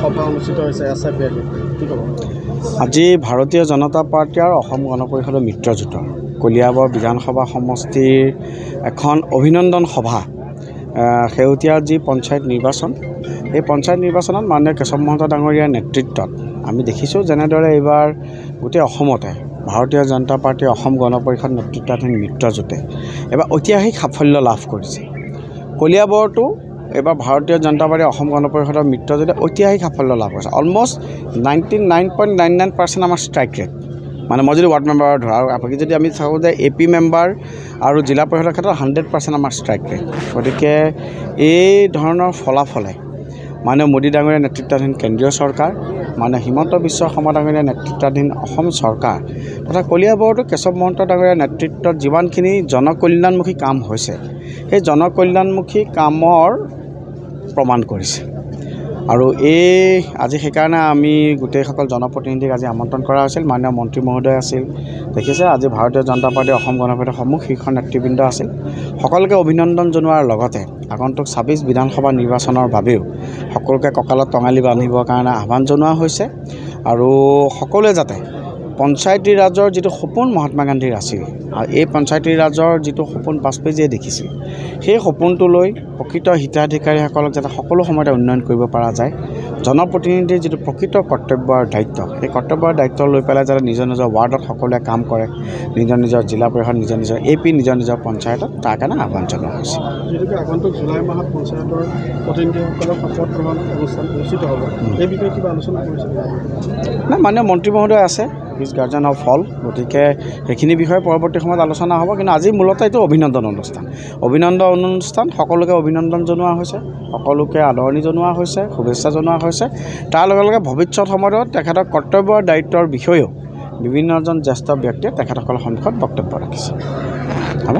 সভা অনুষ্ঠিত হৈছে কি ক'ব? আজি ভাৰতীয় জনতা পাৰ্টি আৰু অসম গণ পৰিষদৰ মিত্ৰজোঁটৰ কলিয়াবৰ বিধানসভা সমষ্টিৰ এখন অভিনন্দন সভা শেহতীয়া যি পঞ্চায়ত নিৰ্বাচন, এই পঞ্চায়ত নিৰ্বাচনত মাননীয় কেশৱ মহন্ত ডাঙৰীয়াৰ নেতৃত্বত আমি দেখিছোঁ যেনেদৰে এইবাৰ গোটেই অসমতে ভাৰতীয় জনতা পাৰ্টি অসম গণ পৰিষদ নেতৃত্বাধীন মিত্ৰজোঁটে এবাৰ ঐতিহাসিক সাফল্য লাভ কৰিছে। কলিয়াবৰতো এবাৰ ভাৰতীয় জনতা পাৰ্টি অসম গণ পৰিষদৰ মিত্ৰজোঁটে ঐতিহাসিক সাফল্য লাভ কৰিছে। অলমষ্ট 99.99% আমাৰ ষ্ট্ৰাইক ৰেট, মানে মই যদি ৱাৰ্ড মেম্বাৰৰ ধৰা আৰু বাকী যদি আমি চাওঁ যে AP মেম্বাৰ আৰু জিলা পৰিষদৰ ক্ষেত্ৰত 100% আমাৰ ষ্ট্ৰাইক ৰেট। গতিকে এই ধৰণৰ ফলাফলে মানে মোদী ডাঙৰীয়াৰ নেতৃত্বাধীন কেন্দ্ৰীয় চৰকাৰ, মানে হিমন্ত বিশ্ব শৰ্মা ডাঙৰীয়াৰ নেতৃত্বাধীন অসম চৰকাৰ তথা কলিয়াবৰতো কেশৱ মহন্ত ডাঙৰীয়াৰ নেতৃত্বত যিমানখিনি জনকল্যাণমুখী কাম হৈছে, সেই জনকল্যাণমুখী কামৰ প্ৰমাণ কৰিছে। আৰু আজি সেইকাৰণে আমি গোটেইসকল জনপ্ৰতিনিধিক আজি আমন্ত্ৰণ কৰা হৈছিল। মাননীয় মন্ত্ৰী মহোদয় আছিল, দেখিছে আজি ভাৰতীয় জনতা পাৰ্টীৰ অসম গণ পৰিষদৰ সমূহ শীৰ্ষ নেতৃবৃন্দ আছিল। সকলোকে অভিনন্দন জনোৱাৰ লগতে আগন্তুক 26 বিধানসভা নিৰ্বাচনৰ বাবেও সকলোকে কঁকালত টঙালি বান্ধিবৰ কাৰণে আহ্বান জনোৱা হৈছে। আৰু সকলোৱে যাতে পঞ্চায়তী ৰাজৰ যিটো সপোন মহাত্মা গান্ধীৰ আছিল, আৰু এই পঞ্চায়তী ৰাজৰ যিটো সপোন বাজপেয়ীয়ে দেখিছিল, সেই সপোনটো লৈ প্ৰকৃত হিতাধিকাৰীসকলক যাতে সকলো সময়তে উন্নয়ন কৰিব পৰা যায়। জনপ্ৰতিনিধিৰ যিটো প্ৰকৃত কৰ্তব্য আৰু দায়িত্ব, সেই কৰ্তব্য আৰু দায়িত্ব লৈ পেলাই যাতে নিজৰ নিজৰ ৱাৰ্ডত সকলোৱে কাম কৰে, নিজৰ নিজৰ জিলা পৰিষদ, নিজৰ নিজৰ AP, নিজৰ নিজৰ পঞ্চায়তত, তাৰ কাৰণে আহ্বান জনোৱা হৈছে। যিহেতুকে আগন্তুক জুলাই মাহত পঞ্চায়তৰ প্ৰতিনিধিসকলৰ শপত গ্ৰহণ অনুষ্ঠান অনুষ্ঠিত হ'ব, এই বিষয়ে কিবা আলোচনা কৰিছে? নাই, মাননীয় মন্ত্ৰী মহোদয় আছে, হিজ গাৰ্জেন অফ অল, গতিকে সেইখিনি বিষয়ে পৰৱৰ্তী সময়ত আলোচনা হ'ব। কিন্তু আজি মূলতঃ এইটো অভিনন্দন অনুষ্ঠান, সকলোকে অভিনন্দন জনোৱা হৈছে, সকলোকে আদৰণি জনোৱা হৈছে, শুভেচ্ছা জনোৱা হৈছে। তাৰ লগে লগে ভৱিষ্যত সময়ত তেখেতৰ কৰ্তব্য আৰু দায়িত্বৰ বিষয়েও বিভিন্নজন জ্যেষ্ঠ ব্যক্তিয়ে তেখেতসকলৰ সন্মুখত বক্তব্য ৰাখিছে। হ'ব।